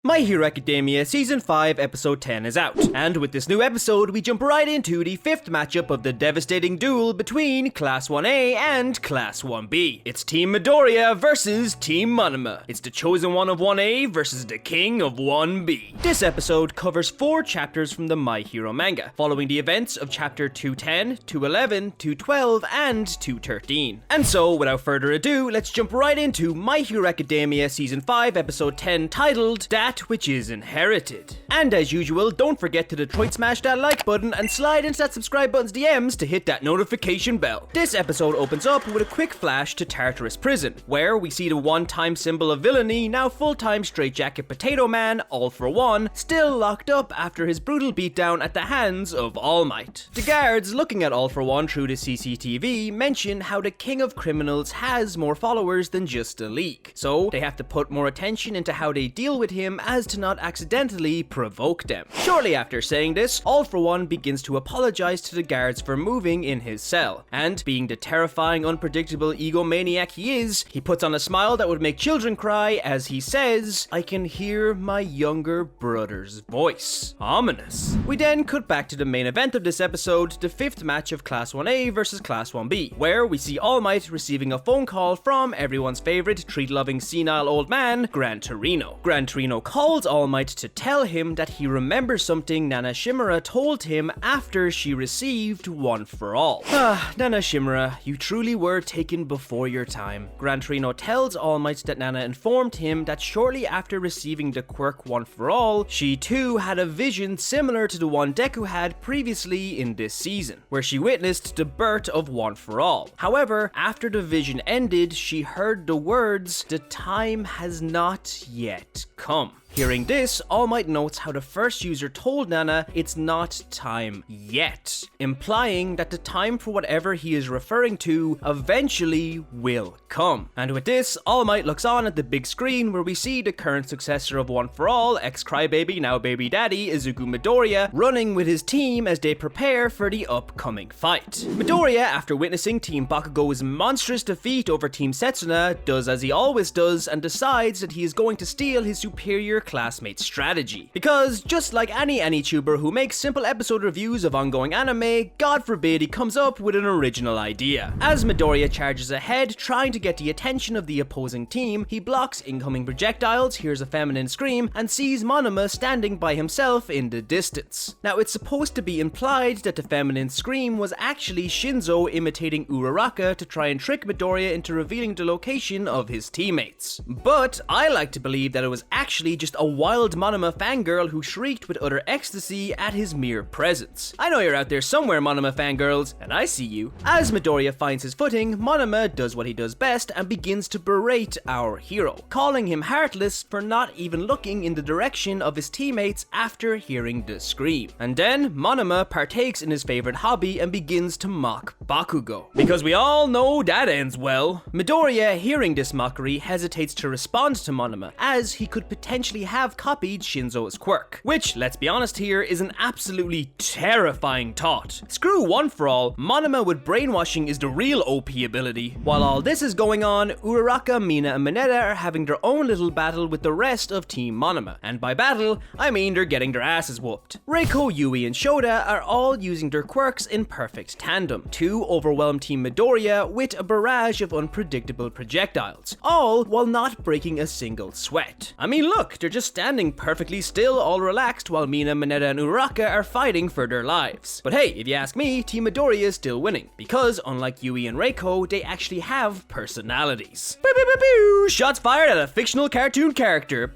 My Hero Academia Season 5 Episode 10 is out, and with this new episode we jump right into the 5th matchup of the devastating duel between Class 1A and Class 1B. It's Team Midoriya versus Team Monoma. It's the chosen one of 1A versus the king of 1B. This episode covers 4 chapters from the My Hero manga, following the events of chapter 210, 211, 212, and 213. And so, without further ado, let's jump right into My Hero Academia Season 5 Episode 10 titled That Which is Inherited. And as usual, don't forget to Detroit smash that like button and slide into that subscribe button's DMs to hit that notification bell. This episode opens up with a quick flash to Tartarus Prison, where we see the one-time symbol of villainy, now full-time straitjacket Potato Man, All For One, still locked up after his brutal beatdown at the hands of All Might. The guards, looking at All For One through the CCTV, mention how the king of criminals has more followers than just the League, so they have to put more attention into how they deal with him as to not accidentally provoke them. Shortly after saying this, All For One begins to apologize to the guards for moving in his cell, and being the terrifying, unpredictable egomaniac he is, he puts on a smile that would make children cry as he says, "I can hear my younger brother's voice." Ominous. We then cut back to the main event of this episode, the 5th match of Class 1A versus Class 1B, where we see All Might receiving a phone call from everyone's favorite treat-loving senile old man, Gran Torino. Gran Torino calls All Might to tell him that he remembers something Nana Shimura told him after she received One For All. Nana Shimura, you truly were taken before your time. Gran Torino tells All Might that Nana informed him that shortly after receiving the Quirk One For All, she too had a vision similar to the one Deku had previously in this season, where she witnessed the birth of One For All. However, after the vision ended, she heard the words, "The time has not yet come." Hearing this, All Might notes how the first user told Nana it's not time yet, implying that the time for whatever he is referring to eventually will come. And with this, All Might looks on at the big screen where we see the current successor of One For All, ex-crybaby, now baby daddy, Izuku Midoriya, running with his team as they prepare for the upcoming fight. Midoriya, after witnessing Team Bakugo's monstrous defeat over Team Setsuna, does as he always does and decides that he is going to steal his superior classmate's strategy. Because just like any tuber who makes simple episode reviews of ongoing anime, God forbid he comes up with an original idea. As Midoriya charges ahead, trying to get the attention of the opposing team, he blocks incoming projectiles, hears a feminine scream, and sees Monoma standing by himself in the distance. Now, it's supposed to be implied that the feminine scream was actually Shinzo imitating Uraraka to try and trick Midoriya into revealing the location of his teammates. But I like to believe that it was actually just a wild Monoma fangirl who shrieked with utter ecstasy at his mere presence. I know you're out there somewhere, Monoma fangirls, and I see you. As Midoriya finds his footing, Monoma does what he does best and begins to berate our hero, calling him heartless for not even looking in the direction of his teammates after hearing the scream. And then Monoma partakes in his favorite hobby and begins to mock Bakugo. Because we all know that ends well. Midoriya, hearing this mockery, hesitates to respond to Monoma, as he could potentially have copied Shinzo's quirk, which, let's be honest here, is an absolutely terrifying thought. Screw One For All, Monoma with brainwashing is the real OP ability. While all this is going on, Uraraka, Mina, and Mineta are having their own little battle with the rest of Team Monoma, and by battle, I mean they're getting their asses whooped. Reiko, Yui, and Shota are all using their quirks in perfect tandem to overwhelm Team Midoriya with a barrage of unpredictable projectiles, all while not breaking a single sweat. I mean, look, they're just standing perfectly still, all relaxed, while Mina, Mineta, and Uraraka are fighting for their lives. But hey, if you ask me, Team Midoriya is still winning, because unlike Yui and Reiko, they actually have personalities. Shots fired at a fictional cartoon character.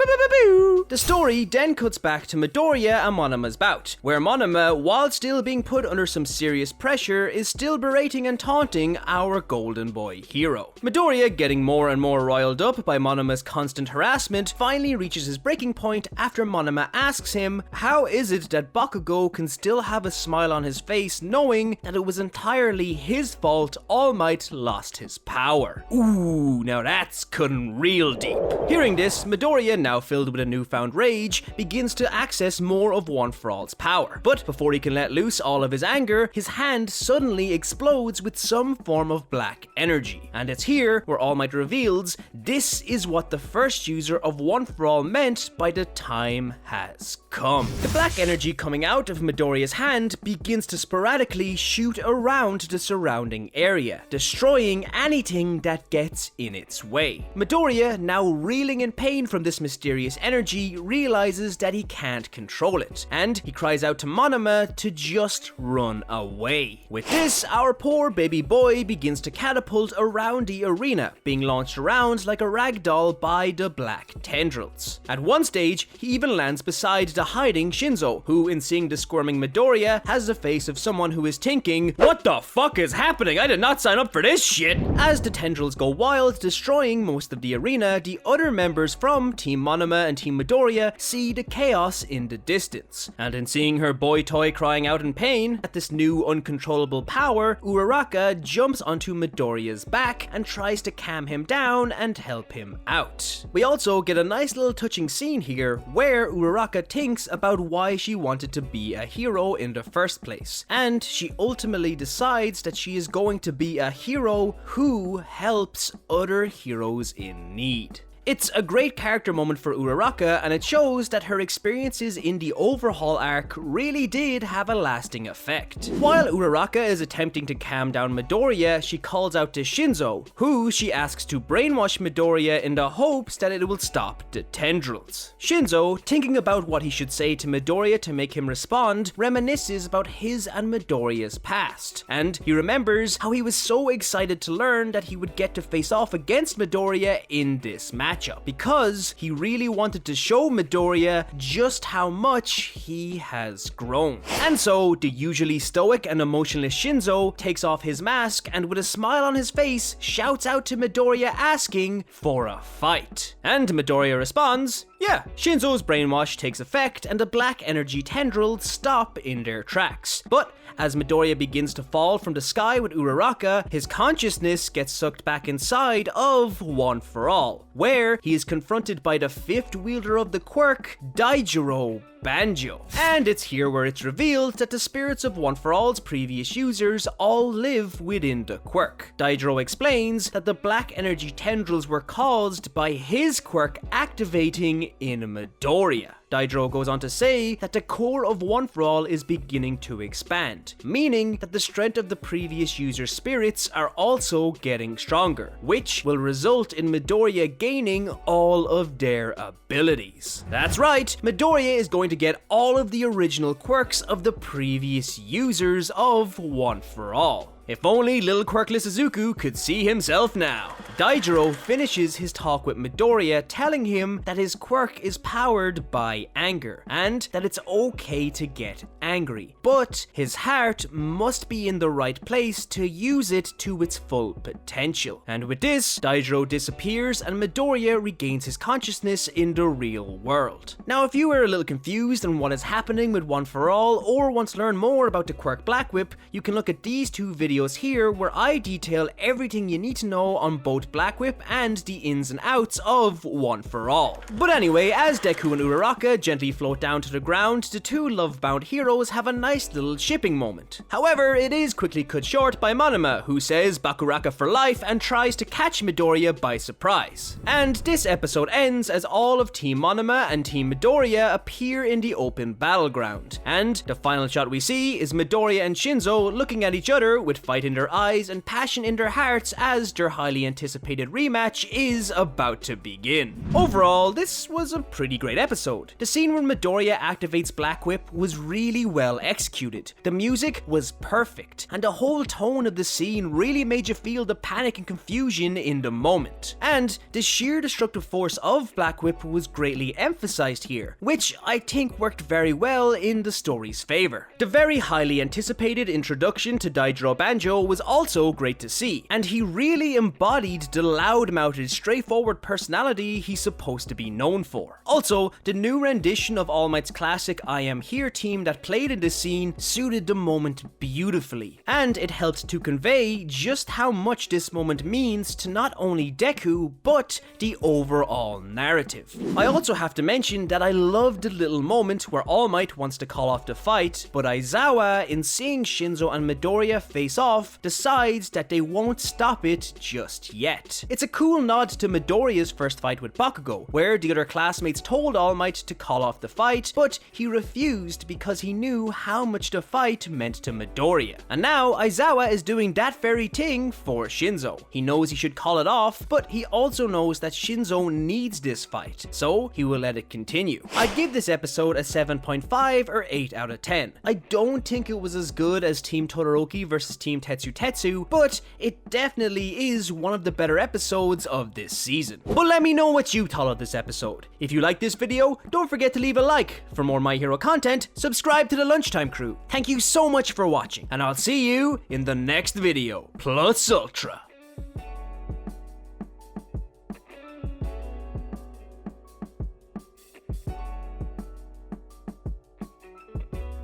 The story then cuts back to Midoriya and Monoma's bout, where Monoma, while still being put under some serious pressure, is still berating and taunting our golden boy hero. Midoriya, getting more and more riled up by Monoma's constant harassment, finally reaches his breaking point after Monoma asks him, how is it that Bakugo can still have a smile on his face knowing that it was entirely his fault All Might lost his power? Ooh, now that's cutting real deep. Hearing this, Midoriya, now filled with a newfound rage, begins to access more of One For All's power. But before he can let loose all of his anger, his hand suddenly explodes with some form of black energy. And it's here where All Might reveals this is what the first user of One For All meant meant by the time has come. The black energy coming out of Midoriya's hand begins to sporadically shoot around the surrounding area, destroying anything that gets in its way. Midoriya, now reeling in pain from this mysterious energy, realizes that he can't control it, and he cries out to Monoma to just run away. With this, our poor baby boy begins to catapult around the arena, being launched around like a rag doll by the black tendrils. At one stage, he even lands beside the hiding Shinzo, who, in seeing the squirming Midoriya, has the face of someone who is thinking, "What the fuck is happening? I did not sign up for this shit!" As the tendrils go wild, destroying most of the arena, the other members from Team Monoma and Team Midoriya see the chaos in the distance. And in seeing her boy toy crying out in pain at this new uncontrollable power, Uraraka jumps onto Midoriya's back and tries to calm him down and help him out. We also get a nice little touching scene here where Uraraka thinks about why she wanted to be a hero in the first place, and she ultimately decides that she is going to be a hero who helps other heroes in need. It's a great character moment for Uraraka, and it shows that her experiences in the overhaul arc really did have a lasting effect. While Uraraka is attempting to calm down Midoriya, she calls out to Shinzo, who she asks to brainwash Midoriya in the hopes that it will stop the tendrils. Shinzo, thinking about what he should say to Midoriya to make him respond, reminisces about his and Midoriya's past, and he remembers how he was so excited to learn that he would get to face off against Midoriya in this match, because he really wanted to show Midoriya just how much he has grown. And so, the usually stoic and emotionless Shinzo takes off his mask and with a smile on his face, shouts out to Midoriya asking for a fight. And Midoriya responds, yeah. Shinzo's brainwash takes effect and the black energy tendrils stop in their tracks. But as Midoriya begins to fall from the sky with Uraraka, his consciousness gets sucked back inside of One for All, where he is confronted by the fifth wielder of the quirk, Daijiro Banjo. And it's here where it's revealed that the spirits of One for All's previous users all live within the quirk. Daijiro explains that the black energy tendrils were caused by his quirk activating in Midoriya. Daijiro goes on to say that the core of One for All is beginning to expand, meaning that the strength of the previous user's spirits are also getting stronger, which will result in Midoriya gaining all of their abilities. That's right, Midoriya is going to get all of the original quirks of the previous users of One for All. If only little quirkless Izuku could see himself now. Daijiro finishes his talk with Midoriya, telling him that his quirk is powered by anger, and that it's okay to get angry, but his heart must be in the right place to use it to its full potential. And with this, Daijiro disappears and Midoriya regains his consciousness in the real world. Now, if you were a little confused on what is happening with One for All, or want to learn more about the quirk Blackwhip, you can look at these two videos here where I detail everything you need to know on both Blackwhip and the ins and outs of One for All. But anyway, as Deku and Uraraka gently float down to the ground, the two love-bound heroes have a nice little shipping moment. However, it is quickly cut short by Monoma, who says Bakuraka for life and tries to catch Midoriya by surprise. And this episode ends as all of Team Monoma and Team Midoriya appear in the open battleground, and the final shot we see is Midoriya and Shinzo looking at each other with fight in their eyes and passion in their hearts as their highly anticipated rematch is about to begin. Overall, this was a pretty great episode. The scene where Midoriya activates Blackwhip was really well executed. The music was perfect, and the whole tone of the scene really made you feel the panic and confusion in the moment. And the sheer destructive force of Blackwhip was greatly emphasized here, which I think worked very well in the story's favor. The very highly anticipated introduction to Daijiro Banjo was also great to see, and he really embodied the loud-mouthed, straightforward personality he's supposed to be known for. Also, the new rendition of All Might's classic I Am Here theme that played in this scene suited the moment beautifully, and it helped to convey just how much this moment means to not only Deku, but the overall narrative. I also have to mention that I loved the little moment where All Might wants to call off the fight, but Aizawa, in seeing Shinzo and Midoriya face off, decides that they won't stop it just yet. It's a cool nod to Midoriya's first fight with Bakugo, where the other classmates told All Might to call off the fight, but he refused because he knew how much the fight meant to Midoriya. And now Aizawa is doing that very thing for Shinzo. He knows he should call it off, but he also knows that Shinzo needs this fight, so he will let it continue. I'd give this episode a 7.5 or 8 out of 10. I don't think it was as good as Team Todoroki versus Team Tetsu, but it definitely is one of the better episodes of this season. But let me know what you thought of this episode. If you like this video, don't forget to leave a like. For more My Hero content, subscribe to the Lunchtime crew. Thank you so much for watching, and I'll see you in the next video. Plus Ultra.